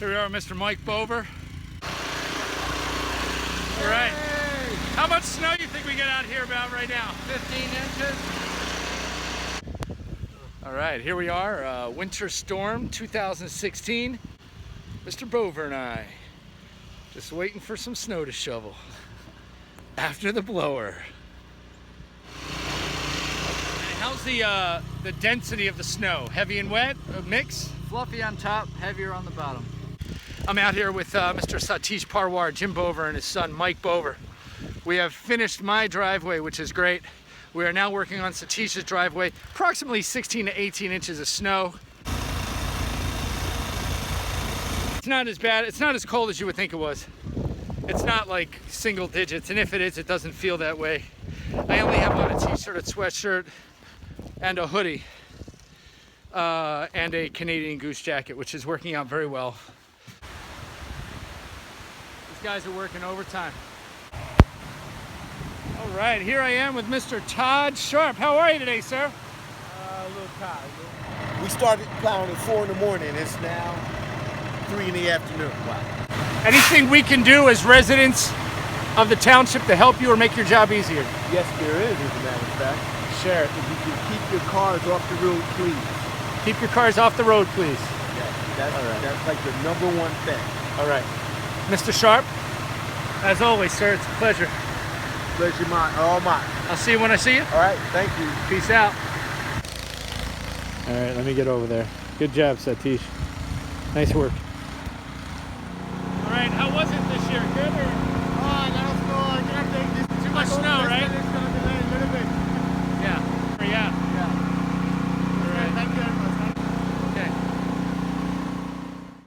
Here we are, Mr. Mike Bover. All right. How much snow do you think we get out here about right now? 15 inches. All right, here we are, Winter Storm 2016. Mr. Bover and I, just waiting for some snow to shovel after the blower. And how's the density of the snow? Heavy and wet, a mix? Fluffy on top, heavier on the bottom. I'm out here with Mr. Satish Parwar, Jim Bover, and his son Mike Bover. We have finished my driveway, which is great. We are now working on Satish's driveway, approximately 16 to 18 inches of snow. It's not as bad, it's not as cold as you would think it was. It's not like single digits, and if it is, it doesn't feel that way. I only have on a t-shirt, a sweatshirt, and a hoodie, and a Canadian Goose jacket, which is working out very well. These guys are working overtime. All right, here I am with Mr. Todd Sharp. How are you today, sir? A little tired. We started plowing at 4 in the morning. It's now 3 in the afternoon. Wow. Anything we can do as residents of the township to help you or make your job easier? Yes, there is, as a matter of fact. Sure. If you can keep your cars off the road, please. Keep your cars off the road, please. That's that's like the #1 thing. All right. Mr. Sharp, as always, sir, it's a pleasure. Pleasure mine, all mine. I'll see you when I see you. All right, thank you. Peace out. All right, let me get over there. Good job, Satish. Nice work. All right, how was it